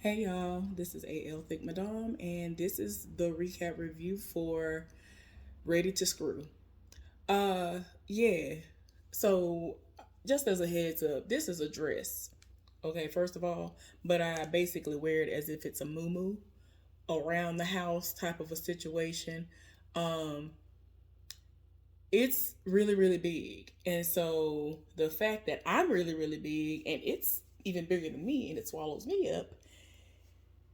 Hey y'all, this is AL Thick Madame, and this is the recap review for Ready to Screw. Uh, yeah. So, just as a heads up, this is a dress. Okay, first of all, but I basically wear it as if it's a muumuu around the house type of a situation. Um, it's really, really big, and so the fact that I'm really, really big, and it's even bigger than me, and it swallows me up,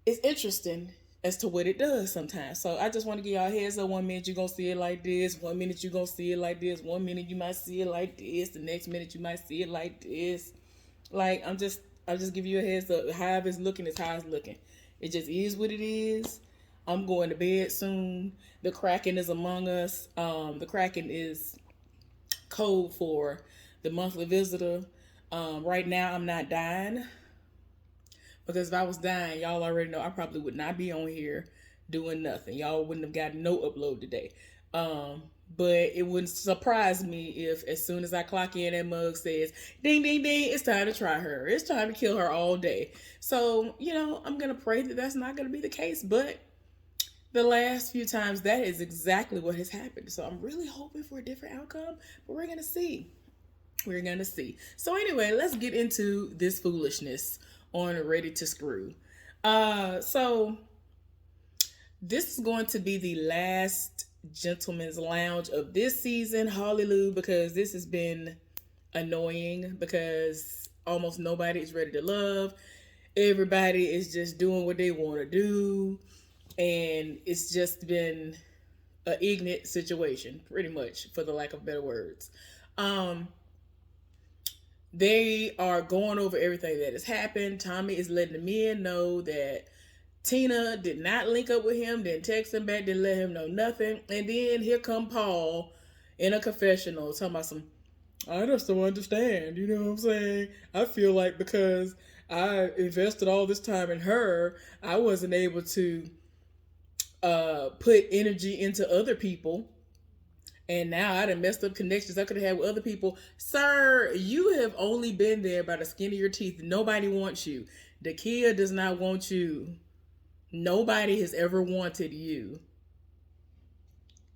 it's interesting as to what it does sometimes. So I just want to give y'all a heads up. 1 minute you're gonna see it like this, 1 minute you're gonna see it like this, 1 minute you might see it like this, the next minute you might see it like this. Like I'll just give you a heads up. How it's looking is how it's looking. It just is what it is. I'm going to bed soon. The Kraken is among us. The Kraken is code for the monthly visitor. Right now I'm not dying. Because if I was dying, y'all already know I probably would not be on here doing nothing. Y'all wouldn't have gotten no upload today. Um, but it wouldn't surprise me if as soon as I clock in, that mug says, ding, ding, ding, it's time to try her. It's time to kill her all day. So, I'm going to pray that that's not going to be the case. But the last few times, that is exactly what has happened. So I'm really hoping for a different outcome. But we're going to see. We're going to see. So, anyway, let's get into this foolishness on Ready to Screw. So this is going to be the last Gentleman's Lounge of this season. Hallelujah, because this has been annoying because almost nobody is ready to love. Everybody is just doing what they want to do. And it's just been an ignorant situation, pretty much, for the lack of better words. Um, they are going over everything that has happened. Tommy is letting the men know that Tina did not link up with him, didn't text him back, didn't let him know nothing. And then here come Paul in a confessional talking about some, I just don't understand. You know what I'm saying? I feel like because I invested all this time in her, I wasn't able to put energy into other people, and now I done messed up connections I could have had with other people. Sir, you have only been there by the skin of your teeth. Nobody wants you. Dakia does not want you. Nobody has ever wanted you.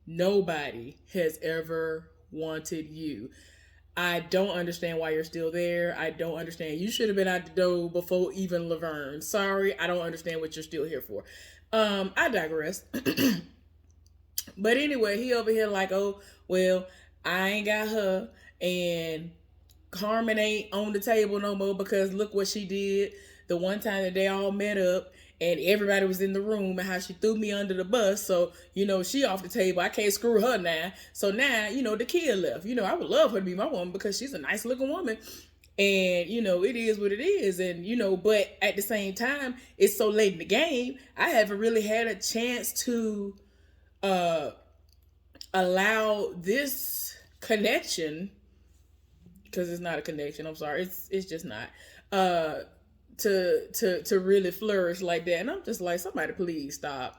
Nobody has ever wanted you. I don't understand why you're still there. I don't understand. You should have been out the door before even Laverne. Sorry, I don't understand what you're still here for. I digress. But anyway, he over here like, oh, well, I ain't got her, and Carmen ain't on the table no more because look what she did the one time that they all met up and everybody was in the room, and how she threw me under the bus. So, she off the table. I can't screw her now. So now, the kid left. I would love her to be my woman because she's a nice looking woman. And, it is what it is. And, but at the same time, it's so late in the game, I haven't really had a chance to uh allow this connection, because it's not a connection, I'm sorry, it's just not, uh to really flourish like that. And I'm just like, somebody please stop.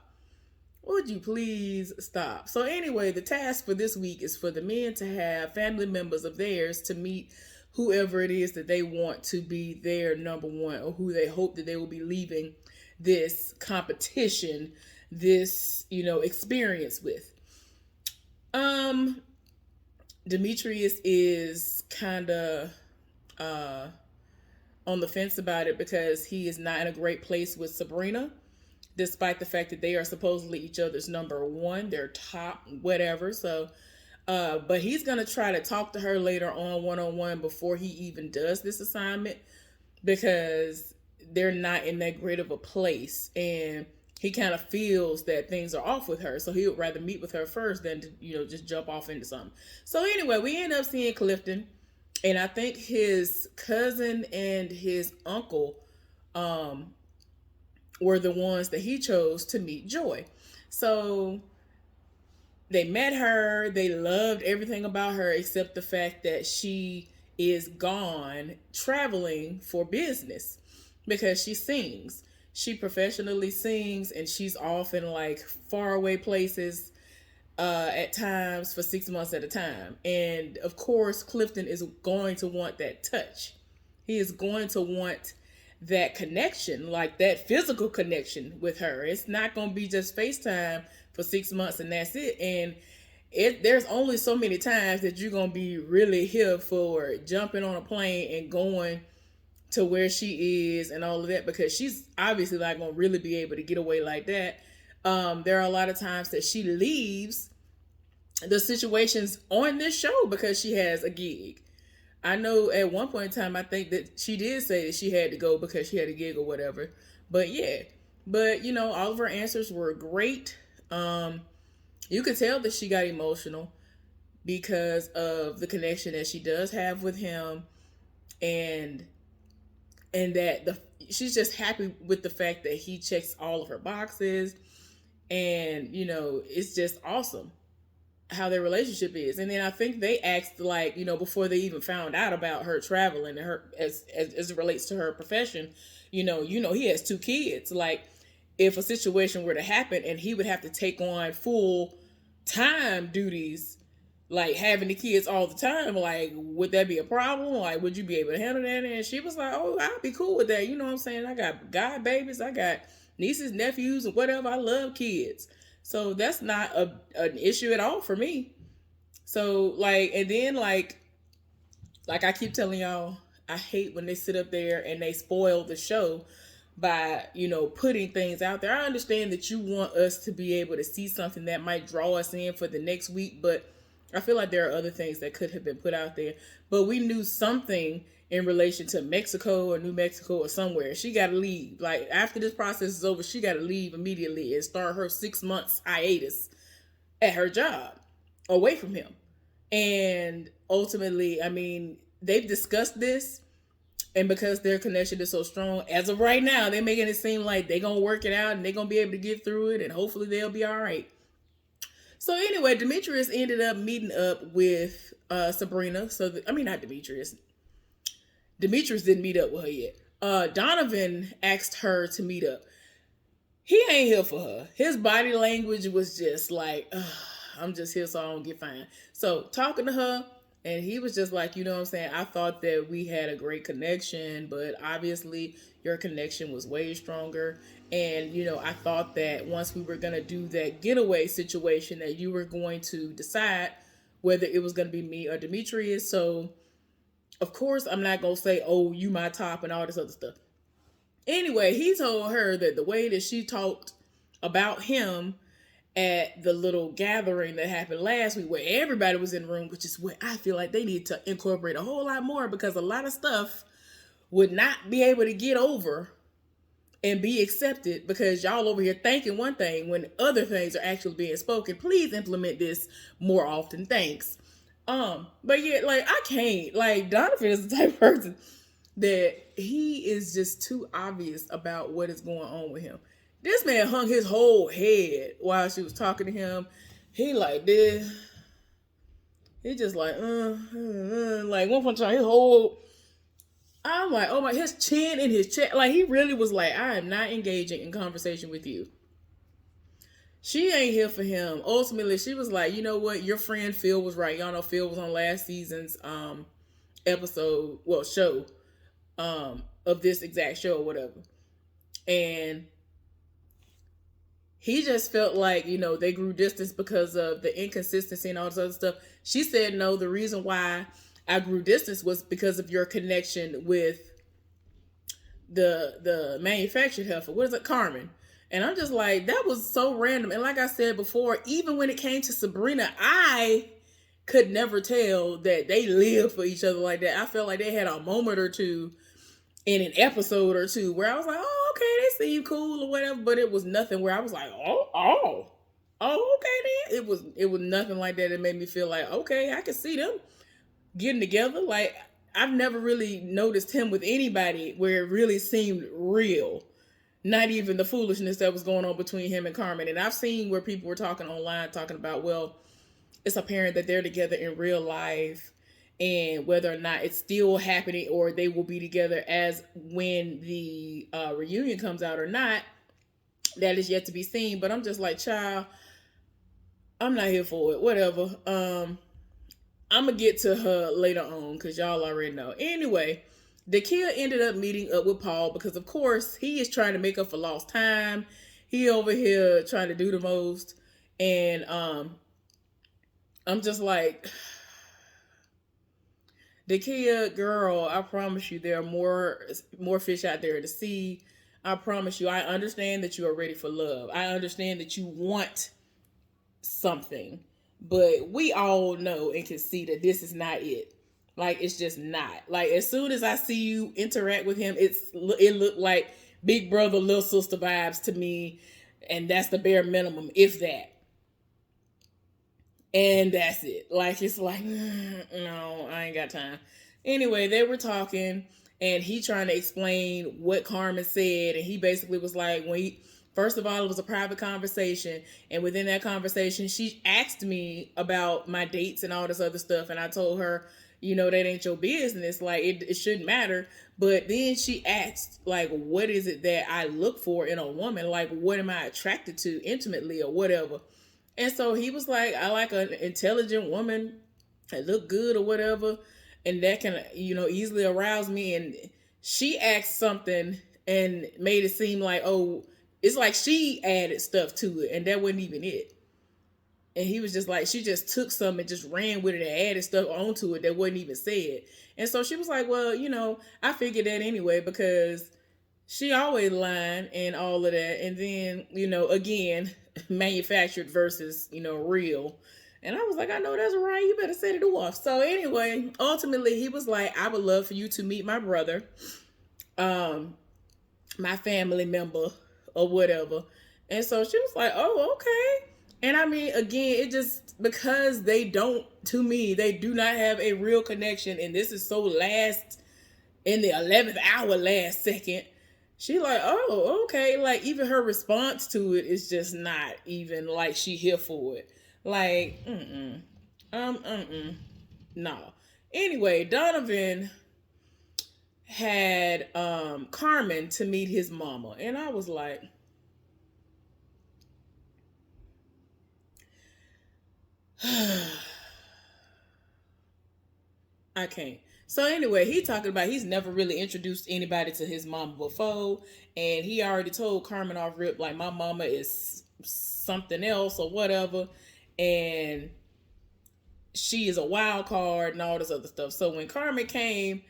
Would you please stop? So anyway, the task for this week is for the men to have family members of theirs to meet whoever it is that they want to be their number one, or who they hope that they will be leaving this competition, this experience with. um Demetrius is kind of uh on the fence about it because he is not in a great place with Sabrina, despite the fact that they are supposedly each other's number one, their top whatever. So but he's gonna try to talk to her later on one before he even does this assignment, because they're not in that great of a place, and he kind of feels that things are off with her, so he would rather meet with her first than to just jump off into something. So anyway, we end up seeing Clifton, and I think his cousin and his uncle um were the ones that he chose to meet Joy. So they met her, they loved everything about her except the fact that she is gone traveling for business, because she sings. She professionally sings, and she's off in like faraway places at times for 6 months at a time. And of course, Clifton is going to want that touch. He is going to want that connection, like that physical connection with her. It's not going to be just FaceTime for 6 months and that's it. And there's only so many times that you're going to be really here for jumping on a plane and going to where she is and all of that, because she's obviously not going to really be able to get away like that. There are a lot of times that she leaves the situations on this show because she has a gig. I know at one point in time, I think that she did say that she had to go because she had a gig or whatever. But yeah, but all of her answers were great. You could tell that she got emotional because of the connection that she does have with him, and that she's just happy with the fact that he checks all of her boxes, and it's just awesome how their relationship is. And then I think they asked, like, before they even found out about her traveling and her as it relates to her profession, he has 2 kids. Like, if a situation were to happen and he would have to take on full time duties, like having the kids all the time, like, would that be a problem? Like, would you be able to handle that? And she was like, oh, I'd be cool with that. You know what I'm saying? I got god babies, I got nieces, nephews, and whatever. I love kids. So that's not an issue at all for me. So, like, and then like I keep telling y'all, I hate when they sit up there and they spoil the show by, putting things out there. I understand that you want us to be able to see something that might draw us in for the next week, but I feel like there are other things that could have been put out there. But we knew something in relation to Mexico or New Mexico or somewhere. She got to leave. Like, after this process is over, she got to leave immediately and start her 6 months hiatus at her job away from him. And ultimately, I mean, they've discussed this, and because their connection is so strong, as of right now, they're making it seem like they're going to work it out and they're going to be able to get through it, and hopefully they'll be all right. So anyway, Demetrius ended up meeting up with Sabrina. Not Demetrius. Demetrius didn't meet up with her yet. Donovan asked her to meet up. He ain't here for her. His body language was just like, I'm just here so I don't get fined. So talking to her, and he was just like, you know what I'm saying? I thought that we had a great connection, but obviously your connection was way stronger. And, I thought that once we were going to do that getaway situation, that you were going to decide whether it was going to be me or Demetrius. So, of course, I'm not going to say, oh, you my top and all this other stuff. Anyway, he told her that the way that she talked about him at the little gathering that happened last week, where everybody was in the room, which is what I feel like they need to incorporate a whole lot more, because a lot of stuff would not be able to get over and be accepted because y'all over here thinking one thing when other things are actually being spoken. Please implement this more often. Thanks. But yeah, like, I can't. Like, Donovan is the type of person that he is just too obvious about what is going on with him. This man hung his whole head while she was talking to him. He like this. He just like, like one punch on his whole. I'm like, oh my, his chin and his chest. Like, he really was like, I am not engaging in conversation with you. She ain't here for him. Ultimately, she was like, you know what? Your friend Phil was right. Y'all know Phil was on last season's show of this exact show or whatever. And he just felt like, they grew distance because of the inconsistency and all this other stuff. She said, no, the reason why I grew distance was because of your connection with the manufactured heifer. What is it? Carmen. And I'm just like, that was so random. And like I said before, even when it came to Sabrina, I could never tell that they lived for each other like that. I felt like they had a moment or two in an episode or two where I was like, oh, okay, they seem cool or whatever. But it was nothing where I was like, oh, okay then. It was nothing like that. It made me feel like, okay, I can see them getting together. Like, I've never really noticed him with anybody where it really seemed real. Not even the foolishness that was going on between him and Carmen. And I've seen where people were talking online, talking about, well, it's apparent that they're together in real life, and whether or not it's still happening or they will be together as when the reunion comes out or not, that is yet to be seen. But I'm just like, child, I'm not here for it. Whatever. I'm going to get to her later on because y'all already know. Anyway, The kid ended up meeting up with Paul because, of course, he is trying to make up for lost time. He over here trying to do the most, and I'm just like, the kid, girl. I promise you, there are more fish out there to see. I promise you. I understand that you are ready for love. I understand that you want something, but we all know and can see that this is not it. Like, it's just not. Like, as soon as I see you interact with him, it looked like big brother little sister vibes to me, and that's the bare minimum, if that. And that's it. Like, it's like, no, I ain't got time. Anyway, they were talking, and he trying to explain what Carmen said, and he basically was like, first of all, it was a private conversation, and within that conversation, she asked me about my dates and all this other stuff, and I told her, that ain't your business. Like, it shouldn't matter. But then she asked, like, what is it that I look for in a woman? Like, what am I attracted to intimately or whatever? And so he was like, I like an intelligent woman that look good or whatever, and that can, easily arouse me. And she asked something and made it seem like, oh, it's like she added stuff to it, and that wasn't even it. And he was just like, she just took something and just ran with it and added stuff onto it that wasn't even said. And so she was like, well, I figured that anyway, because she always lying and all of that. And then, again, manufactured versus, real. And I was like, I know that's right. You better set it off. So anyway, ultimately, he was like, I would love for you to meet my brother, my family member or whatever. And so she was like, oh, okay. And I mean, again, it just, because they do not have a real connection. And this is so last, in the 11th hour, last second. She like, oh, okay. Like, even her response to it is just not even like she here for it. Like, no. Anyway, Donovan had Carmen to meet his mama. And I was like, I can't. So anyway, he talking about he's never really introduced anybody to his mama before, and he already told Carmen off rip like, my mama is something else or whatever, and she is a wild card and all this other stuff. So when Carmen came,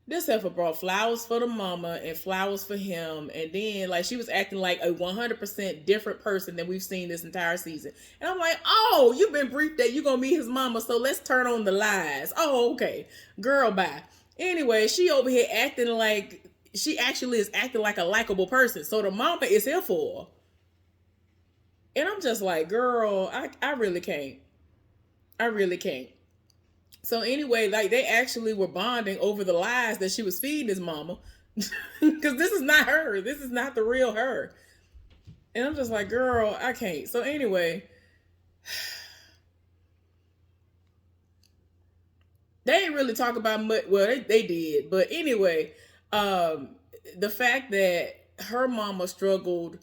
this heifer brought flowers for the mama and flowers for him. And then, like, she was acting like a 100% different person than we've seen this entire season. And I'm like, oh, you've been briefed that you're going to meet his mama, so let's turn on the lies. Oh, okay. Girl, bye. Anyway, she over here acting like, she actually is acting like a likable person. So the mama is here for her. And I'm just like, girl, I really can't. I really can't. So anyway, like, they actually were bonding over the lies that she was feeding his mama. Because this is not her. This is not the real her. And I'm just like, girl, I can't. So anyway, they didn't really talk about much. Well, they did. But anyway, the fact that her mama struggled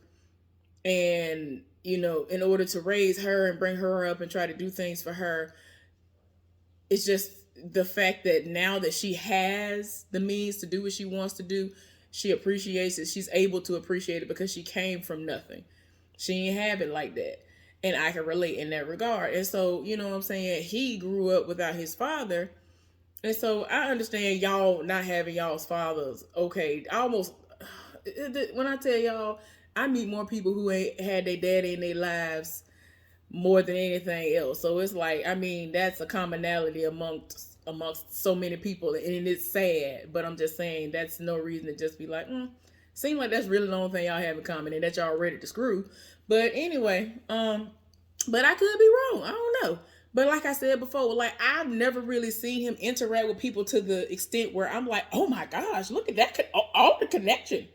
and, in order to raise her and bring her up and try to do things for her, it's just the fact that now that she has the means to do what she wants to do, she appreciates it. She's able to appreciate it because she came from nothing. She ain't have it like that. And I can relate in that regard. And so, you know what I'm saying? He grew up without his father. And so I understand y'all not having y'all's fathers. Okay, when I tell y'all, I meet more people who ain't had their daddy in their lives more than anything else. So it's like, I mean, that's a commonality amongst so many people, and it's sad. But I'm just saying that's no reason to just be like, seems like that's really the only thing y'all have in common, and that y'all ready to screw. But anyway, but I could be wrong. I don't know. But like I said before, like, I've never really seen him interact with people to the extent where I'm like, oh my gosh, look at that, all the connection.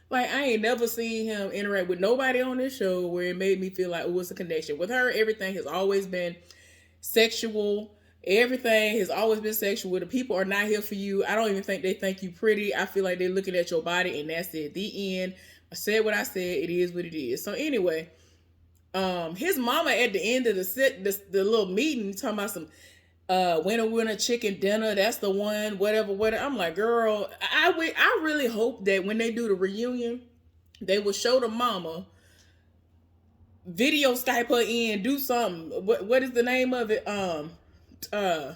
Like, I ain't never seen him interact with nobody on this show where it made me feel like, oh, it's a connection. With her, everything has always been sexual. Everything has always been sexual. The people are not here for you. I don't even think they think you pretty. I feel like they're looking at your body, and that's it. The end. I said what I said. It is what it is. So anyway, his mama at the end of the little meeting talking about some, Winner chicken dinner. That's the one. Whatever, whatever. I'm like, girl, I really hope that when they do the reunion, they will show the mama, video Skype her in, do something. What is the name of it? Uh,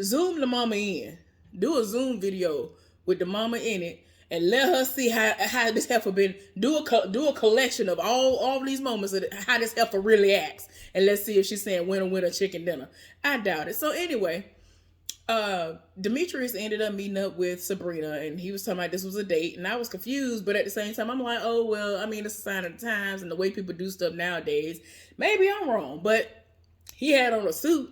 Zoom the mama in. Do a Zoom video with the mama in it, and let her see how this heifer been. Do a collection of all these moments of how this heifer really acts, and let's see if she's saying winner chicken dinner. I doubt it. So anyway, Demetrius ended up meeting up with Sabrina, and he was talking about this was a date, and I was confused, but at the same time I'm like, oh well, I mean it's a sign of the times and the way people do stuff nowadays. Maybe I'm wrong, but he had on a suit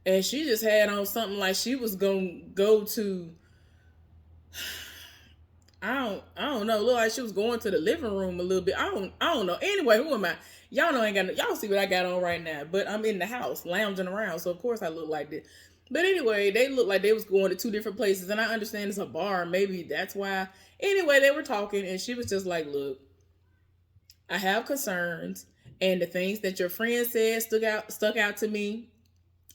and she just had on something like she was gonna go to, I don't know. Look like she was going to the living room a little bit. I don't know. Anyway, who am I? Y'all know I ain't got no, y'all see what I got on right now. But I'm in the house lounging around, so of course I look like this. But anyway, they looked like they was going to two different places, and I understand it's a bar. Maybe that's why. Anyway, they were talking, and she was just like, "Look, I have concerns, and the things that your friend said stuck out to me,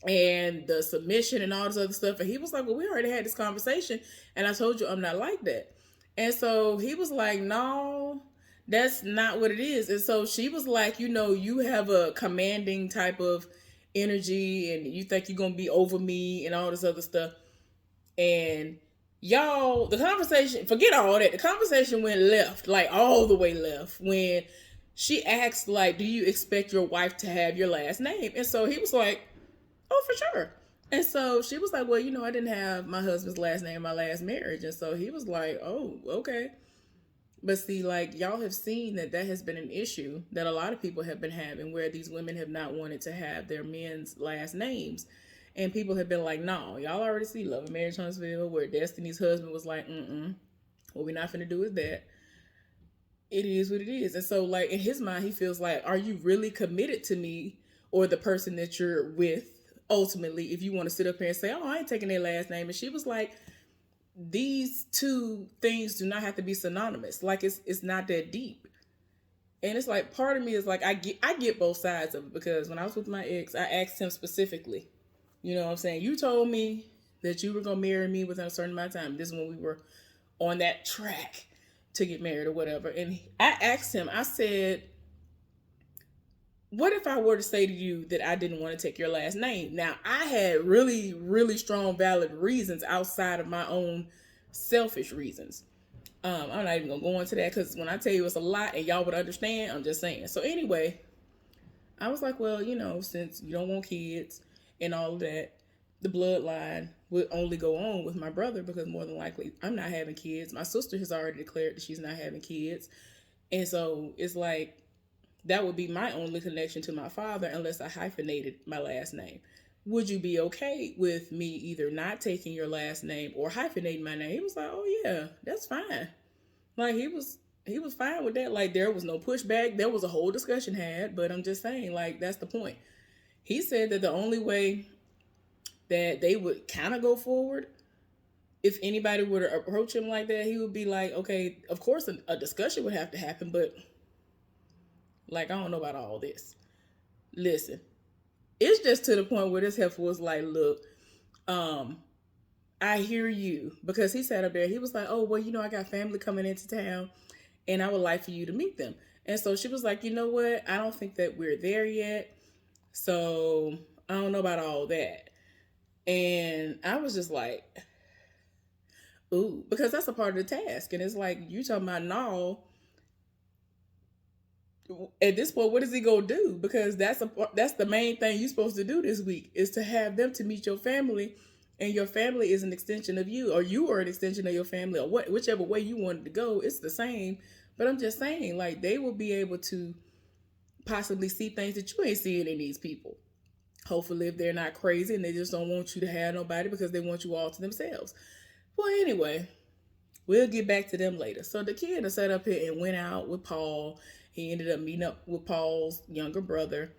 and the submission and all this other stuff." And he was like, well, we already had this conversation, and I told you I'm not like that. And so he was like, no, that's not what it is. And so she was like, you have a commanding type of energy, and you think you're gonna be over me and all this other stuff. And y'all, the conversation, forget all that, the conversation went left, like all the way left, when she asked, like, do you expect your wife to have your last name? And so he was like, oh, for sure. And so she was like, well, I didn't have my husband's last name in my last marriage. And so he was like, oh, okay. But see, like, y'all have seen that has been an issue that a lot of people have been having, where these women have not wanted to have their men's last names. And people have been like, no, y'all already see Love and Marriage Huntsville, where Destiny's husband was like, what we're not finna do is that. It is what it is. And so, like, in his mind, he feels like, are you really committed to me or the person that you're with? Ultimately, if you want to sit up here and say, oh, I ain't taking their last name. And she was like, these two things do not have to be synonymous. Like, it's not that deep. And it's like, part of me is like, I get both sides of it, because when I was with my ex, I asked him specifically, you know what I'm saying? You told me that you were going to marry me within a certain amount of time. This is when we were on that track to get married or whatever. And I asked him, I said, what if I were to say to you that I didn't want to take your last name? Now, I had really, really strong, valid reasons outside of my own selfish reasons. I'm not even going to go into that, because when I tell you it's a lot and y'all would understand, I'm just saying. So anyway, I was like, well, since you don't want kids and all of that, the bloodline would only go on with my brother, because more than likely I'm not having kids. My sister has already declared that she's not having kids. And so it's like, that would be my only connection to my father unless I hyphenated my last name. Would you be okay with me either not taking your last name or hyphenating my name? He was like, oh yeah, that's fine. Like, he was fine with that. Like, there was no pushback. There was a whole discussion had, but I'm just saying, like, that's the point. He said that the only way that they would kind of go forward, if anybody were to approach him like that, he would be like, okay, of course a discussion would have to happen, but like, I don't know about all this. Listen, it's just to the point where this heifer was like, look, I hear you. Because he sat up there, he was like, oh, well, I got family coming into town, and I would like for you to meet them. And so she was like, you know what? I don't think that we're there yet. So I don't know about all that. And I was just like, ooh, because that's a part of the task. And it's like, you talking about no. At this point, what is he gonna do? Because that's the main thing you're supposed to do this week, is to have them to meet your family, and your family is an extension of you, or you are an extension of your family, or whichever way you wanted to go, it's the same. But I'm just saying, like, they will be able to possibly see things that you ain't seeing in these people. Hopefully, if they're not crazy and they just don't want you to have nobody because they want you all to themselves. Well, anyway, we'll get back to them later. So the kid sat up here and went out with Paul. He ended up meeting up with Paul's younger brother.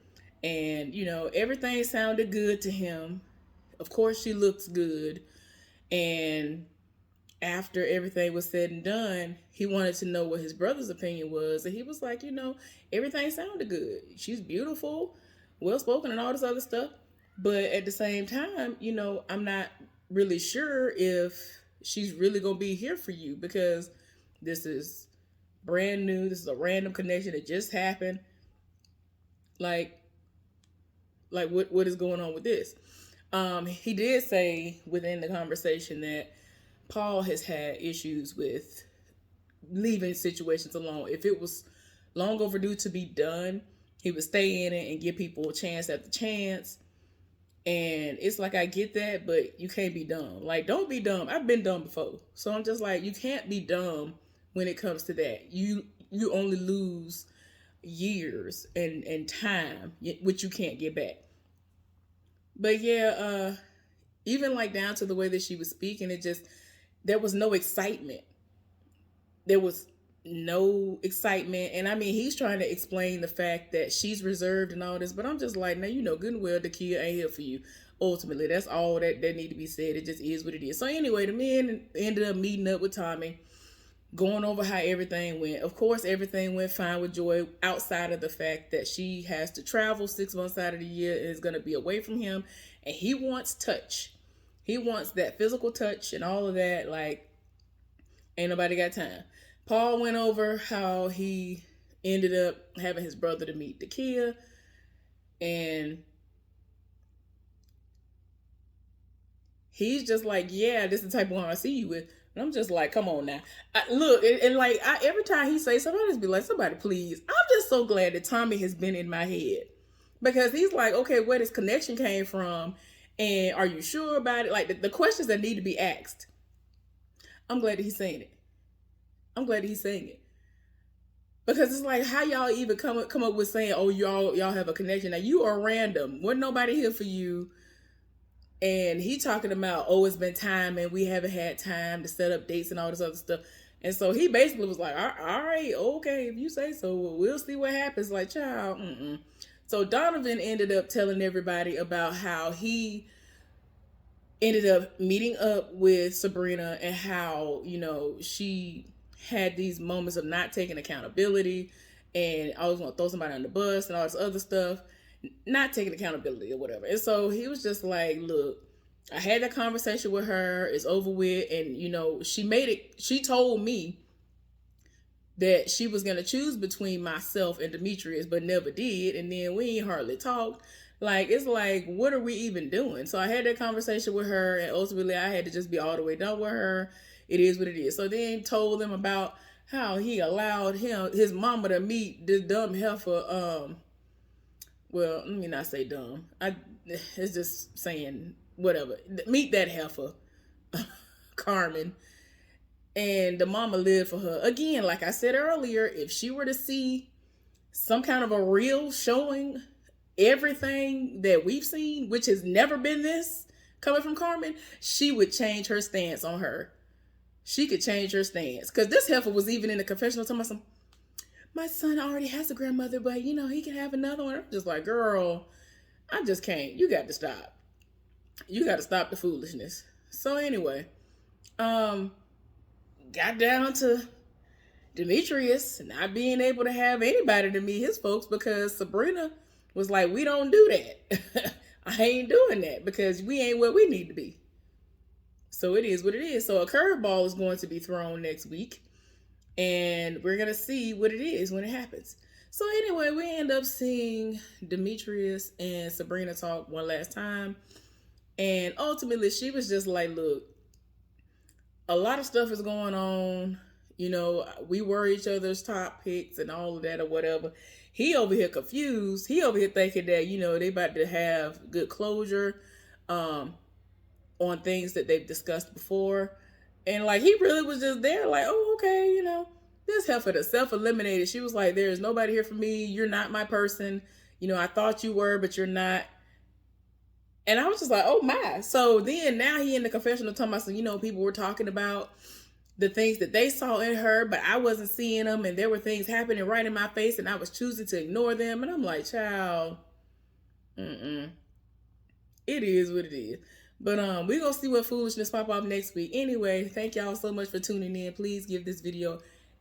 And, everything sounded good to him. Of course, she looks good. And after everything was said and done, he wanted to know what his brother's opinion was. And he was like, everything sounded good. She's beautiful, well-spoken, and all this other stuff. But at the same time, I'm not really sure if she's really gonna be here for you, because this is brand new. This is a random connection that just happened. Like, what is going on with this? He did say within the conversation that Paul has had issues with leaving situations alone. If it was long overdue to be done, he would stay in it and give people a chance after chance. And it's like, I get that, but you can't be dumb. Like, don't be dumb. I've been dumb before. So I'm just like, you can't be dumb when it comes to that. You only lose years and time, which you can't get back. But yeah, even like down to the way that she was speaking, it just, there was no excitement. There was no excitement. And I mean, he's trying to explain the fact that she's reserved and all this, but I'm just like, now, good and well, the kid ain't here for you. Ultimately, that's all that need to be said. It just is what it is. So anyway, the men ended up meeting up with Tommy, going over how everything went. Of course, everything went fine with Joy, outside of the fact that she has to travel 6 months out of the year and is going to be away from him. And he wants touch. He wants that physical touch and all of that. Like, ain't nobody got time. Paul went over how he ended up having his brother to meet the Kia. And he's just like, yeah, this is the type of one I see you with. And I'm just like, come on now. Look, and like, every time he says something, I just be like, somebody please. I'm just so glad that Tommy has been in my head. Because he's like, okay, where this connection came from, and are you sure about it? Like, the questions that need to be asked. I'm glad that he's saying it. I'm glad that he's saying it. Because it's like, how y'all even come up with saying, oh, y'all have a connection. Now, you are random. Wasn't nobody here for you. And he talking about, oh, it's been time and we haven't had time to set up dates and all this other stuff. And so he basically was like, all right, okay, if you say so, we'll see what happens. Like, child, So Donovan ended up telling everybody about how he ended up meeting up with Sabrina, and how, she had these moments of not taking accountability and always want to throw somebody on the bus and all this other stuff, not taking accountability or whatever. And so he was just like, look, I had that conversation with her, it's over with. And, she told me that she was going to choose between myself and Demetrius, but never did. And then we ain't hardly talked. Like, it's like, what are we even doing? So I had that conversation with her, and ultimately I had to just be all the way done with her. It is what it is. So then told them about how he allowed his mama to meet this dumb heifer. Well, let me not say dumb. It's just saying whatever. Meet that heifer, Carmen. And the mama lived for her. Again, like I said earlier, if she were to see some kind of a reel showing everything that we've seen, which has never been this coming from Carmen, she would change her stance on her. She could change her stance. Because this heifer was even in the confessional telling me, my son already has a grandmother, but he can have another one. I'm just like, girl, I just can't. You got to stop. You got to stop the foolishness. So anyway, got down to Demetrius not being able to have anybody to meet his folks, because Sabrina was like, we don't do that. I ain't doing that because we ain't where we need to be. So it is what it is. So a curveball is going to be thrown next week, and we're going to see what it is when it happens. So anyway, we end up seeing Demetrius and Sabrina talk one last time. And ultimately, she was just like, look, a lot of stuff is going on. We were each other's top picks and all of that or whatever. He over here confused. He over here thinking that, they about to have good closure on things that they've discussed before. And like, he really was just there like, oh, okay, this heifer that self-eliminated. She was like, there is nobody here for me. You're not my person. I thought you were, but you're not. And I was just like, oh my. So then now he in the confessional talking about, people were talking about the things that they saw in her, but I wasn't seeing them. And there were things happening right in my face, and I was choosing to ignore them. And I'm like, child, it is what it is. But we're going to see what foolishness pop up next week. Anyway, thank y'all so much for tuning in. Please give this video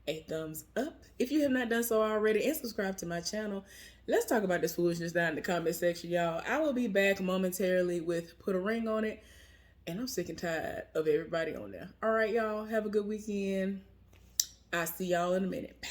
a thumbs up if you have not done so already, and subscribe to my channel. Let's talk about this foolishness down in the comment section, y'all. I will be back momentarily with Put a Ring on It, and I'm sick and tired of everybody on there. All right, y'all. Have a good weekend. I'll see y'all in a minute. Bye.